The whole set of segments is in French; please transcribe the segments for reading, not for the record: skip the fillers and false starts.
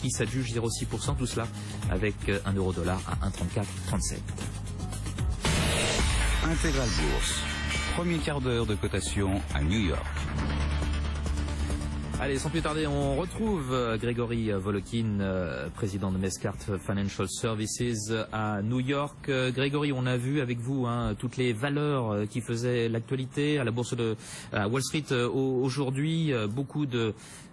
qui s'adjuge 0,6%, tout cela avec un euro-dollar à 1,3437. Intégral Bourse, premier quart d'heure de cotation à New York. Allez, sans plus tarder, on retrouve Grégory Volokin, président de Mescart Financial Services à New York. Grégory, on a vu avec vous toutes les valeurs qui faisaient l'actualité à la bourse de Wall Street aujourd'hui. Beaucoup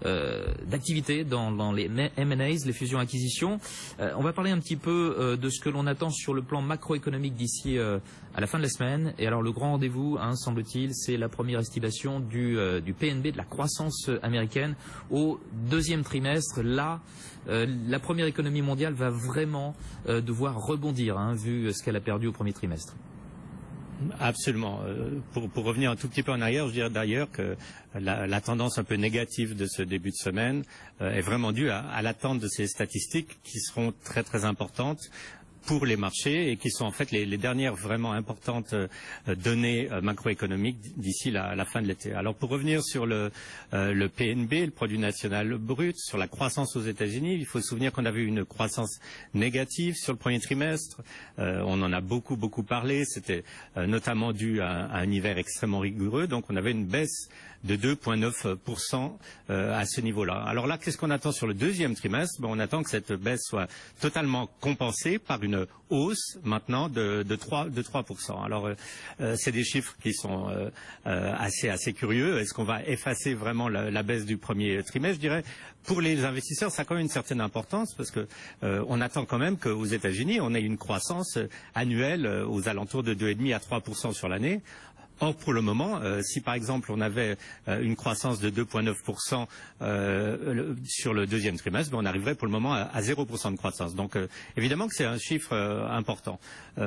d'activités dans les M&As, les fusions-acquisitions. On va parler un petit peu de ce que l'on attend sur le plan macroéconomique d'ici à la fin de la semaine. Et alors le grand rendez-vous, semble-t-il, c'est la première estimation du PNB, de la croissance américaine au deuxième trimestre. Là, la première économie mondiale va vraiment devoir rebondir, vu ce qu'elle a perdu au premier trimestre. Absolument. Pour revenir un tout petit peu en arrière, je dirais d'ailleurs que la tendance un peu négative de ce début de semaine est vraiment due à l'attente de ces statistiques qui seront très très importantes pour les marchés et qui sont en fait les dernières vraiment importantes données macroéconomiques d'ici la fin de l'été. Alors pour revenir sur le PNB, le produit national brut, sur la croissance aux États-Unis, il faut se souvenir qu'on avait eu une croissance négative sur le premier trimestre. On en a beaucoup parlé, c'était notamment dû à un hiver extrêmement rigoureux, donc on avait une baisse de 2,9% à ce niveau-là. Alors là, qu'est-ce qu'on attend sur le deuxième trimestre? On attend que cette baisse soit totalement compensée par une hausse maintenant de 3%. Alors c'est des chiffres qui sont assez curieux. Est-ce qu'on va effacer vraiment la baisse du premier trimestre? Je dirais pour les investisseurs, ça a quand même une certaine importance parce que on attend quand même qu'aux États-Unis, on ait une croissance annuelle aux alentours de 2,5 à 3% sur l'année. Or, pour le moment, si par exemple on avait une croissance de 2,9% sur le deuxième trimestre, on arriverait pour le moment à 0% de croissance. Donc évidemment que c'est un chiffre important.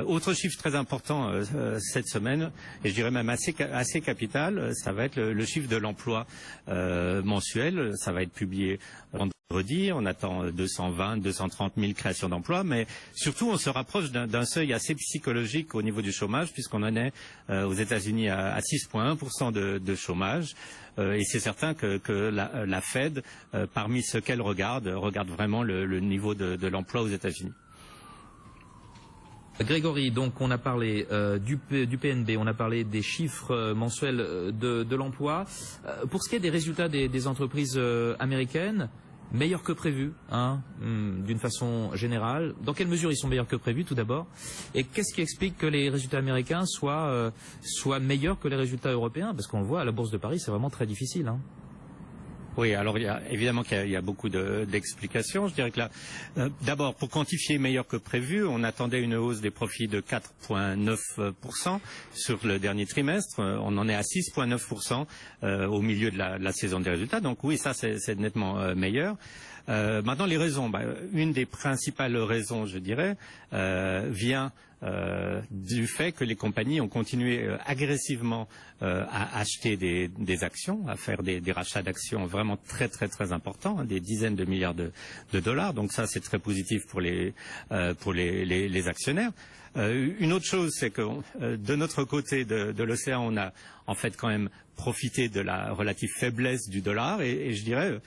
Autre chiffre très important cette semaine, et je dirais même assez capital, ça va être le chiffre de l'emploi mensuel. Ça va être publié vendredi. On attend 220, 230 000 créations d'emplois, mais surtout on se rapproche d'un seuil assez psychologique au niveau du chômage, puisqu'on en est aux États-Unis à 6,1% de chômage. Et c'est certain que la Fed, parmi ce qu'elle regarde vraiment le niveau de l'emploi aux États-Unis. Grégory, donc on a parlé du PNB, on a parlé des chiffres mensuels de l'emploi. Pour ce qui est des résultats des entreprises américaines, meilleurs que prévu, d'une façon générale. Dans quelle mesure ils sont meilleurs que prévu, tout d'abord? Et qu'est-ce qui explique que les résultats américains soient meilleurs que les résultats européens? Parce qu'on le voit, à la Bourse de Paris, c'est vraiment très difficile. Oui, alors évidemment qu'il y a beaucoup d'explications. Je dirais que là, d'abord, pour quantifier meilleur que prévu, on attendait une hausse des profits de 4,9% sur le dernier trimestre. On en est à 6,9% au milieu de la saison des résultats. Donc oui, ça c'est nettement meilleur. Maintenant, les raisons. Une des principales raisons, je dirais, vient du fait que les compagnies ont continué agressivement à acheter des actions, à faire des rachats d'actions vraiment très importants, des dizaines de milliards de dollars. Donc ça, c'est très positif pour les actionnaires. Une autre chose, c'est que de notre côté de l'océan, on a en fait quand même profité de la relative faiblesse du dollar et je dirais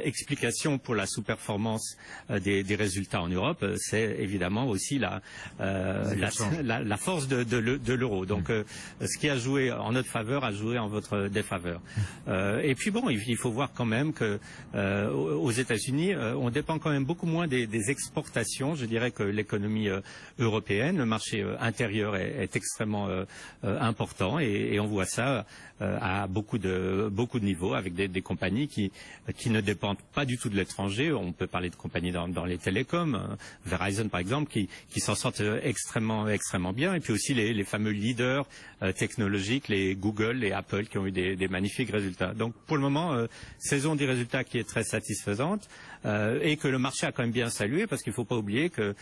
explication pour la sous-performance des résultats en Europe, c'est évidemment aussi la force de l'euro. Donc ce qui a joué en notre faveur a joué en votre défaveur. Et puis bon, il faut voir quand même que aux États-Unis, on dépend quand même beaucoup moins des exportations, je dirais, que l'économie européenne. Le marché intérieur est extrêmement important et on voit ça à beaucoup de niveaux avec des compagnies qui ne dépendent pas du tout de l'étranger. On peut parler de compagnies dans les télécoms, Verizon par exemple, qui s'en sortent extrêmement bien. Et puis aussi les fameux leaders technologiques, les Google, les Apple, qui ont eu des magnifiques résultats. Donc pour le moment, saison des résultats qui est très satisfaisante et que le marché a quand même bien salué, parce qu'il ne faut pas oublier que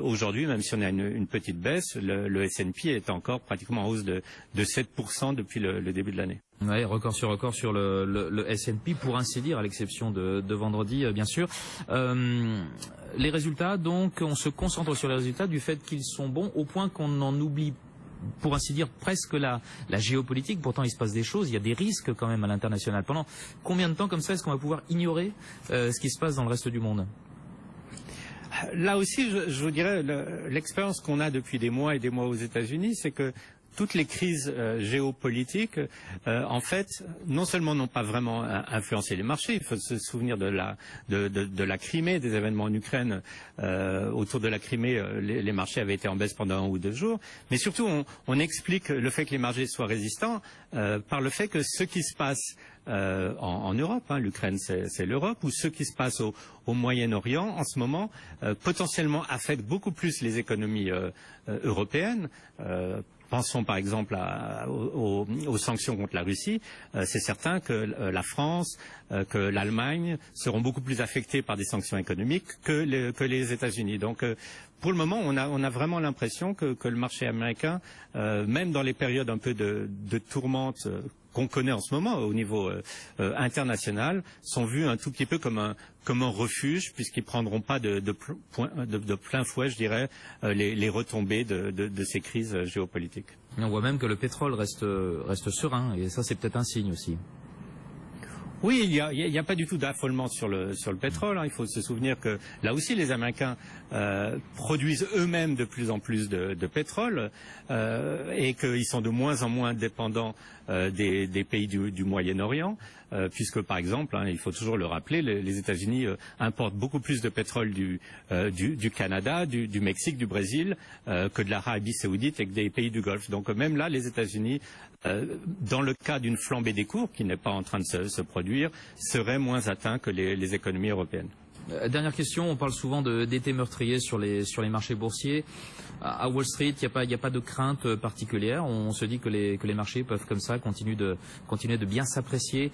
aujourd'hui, même si on a une petite baisse, le S&P est encore pratiquement en hausse de 7% depuis le début de l'année. Oui, record sur le S&P, pour ainsi dire, à l'exception de vendredi, bien sûr. Les résultats, donc, on se concentre sur les résultats du fait qu'ils sont bons, au point qu'on en oublie, pour ainsi dire, presque la géopolitique. Pourtant, il se passe des choses, il y a des risques quand même à l'international. Pendant combien de temps comme ça est-ce qu'on va pouvoir ignorer ce qui se passe dans le reste du monde? Là aussi, je vous dirais, l'expérience qu'on a depuis des mois et des mois aux États-Unis, c'est que toutes les crises géopolitiques, en fait, non seulement n'ont pas vraiment influencé les marchés, il faut se souvenir de la Crimée, des événements en Ukraine. Autour de la Crimée, les marchés avaient été en baisse pendant 1 ou 2 jours, mais surtout on explique le fait que les marchés soient résistants par le fait que ce qui se passe en Europe, l'Ukraine c'est l'Europe, ou ce qui se passe au Moyen-Orient en ce moment potentiellement affecte beaucoup plus les économies européennes. Pensons par exemple aux sanctions contre la Russie. C'est certain que la France, que l'Allemagne seront beaucoup plus affectées par des sanctions économiques que les États-Unis. Donc pour le moment, on a vraiment l'impression que le marché américain, même dans les périodes un peu de tourmente qu'on connaît en ce moment au niveau international, sont vus un tout petit peu comme un refuge, puisqu'ils ne prendront pas de plein fouet, je dirais, les retombées de ces crises géopolitiques. Et on voit même que le pétrole reste serein, et ça c'est peut-être un signe aussi. Oui, il y a pas du tout d'affolement sur le pétrole. Il faut se souvenir que là aussi les Américains produisent eux-mêmes de plus en plus de pétrole et qu'ils sont de moins en moins dépendants des pays du Moyen-Orient, puisque par exemple, il faut toujours le rappeler, les États-Unis importent beaucoup plus de pétrole du Canada, du Mexique, du Brésil que de l'Arabie Saoudite et que des pays du Golfe. Donc même là, les États-Unis, dans le cas d'une flambée des cours qui n'est pas en train de se produire, seraient moins atteints que les économies européennes. Dernière question, on parle souvent d'été meurtrier sur les marchés boursiers. À Wall Street, il n'y a pas de crainte particulière. On se dit que les marchés peuvent comme ça continuer de bien s'apprécier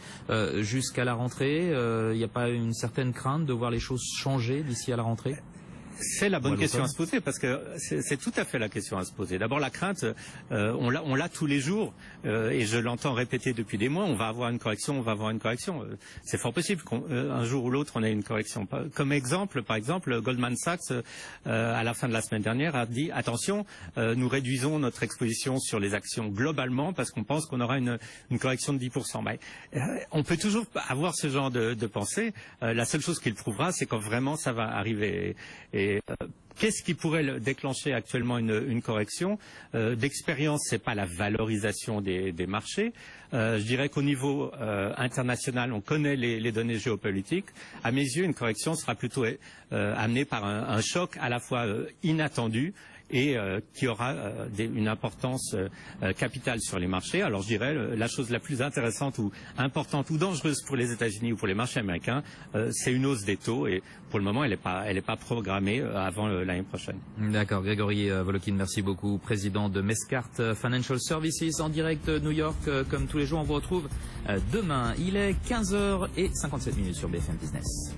jusqu'à la rentrée. Il n'y a pas une certaine crainte de voir les choses changer d'ici à la rentrée? C'est la bonne question à se poser, parce que c'est tout à fait la question à se poser. D'abord, la crainte, on l'a tous les jours, et je l'entends répéter depuis des mois, on va avoir une correction, on va avoir une correction. C'est fort possible qu'un jour ou l'autre, on ait une correction. Comme exemple, par exemple, Goldman Sachs, à la fin de la semaine dernière, a dit, attention, nous réduisons notre exposition sur les actions globalement, parce qu'on pense qu'on aura une correction de 10%. On peut toujours avoir ce genre de pensée. La seule chose qui le prouvera, c'est quand vraiment ça va arriver. Et qu'est-ce qui pourrait déclencher actuellement une correction? D'expérience, c'est pas la valorisation des marchés. Je dirais qu'au niveau international, on connaît les données géopolitiques. À mes yeux, une correction sera plutôt amenée par un choc à la fois inattendu et qui aura une importance capitale sur les marchés. Alors je dirais la chose la plus intéressante ou importante ou dangereuse pour les États-Unis ou pour les marchés américains, c'est une hausse des taux, et pour le moment elle n'est pas programmée avant l'année prochaine. D'accord, Grégory Volokin, merci beaucoup, président de Mescart Financial Services en direct New York. Comme tous les jours, on vous retrouve demain. Il est 15h57 sur BFM Business.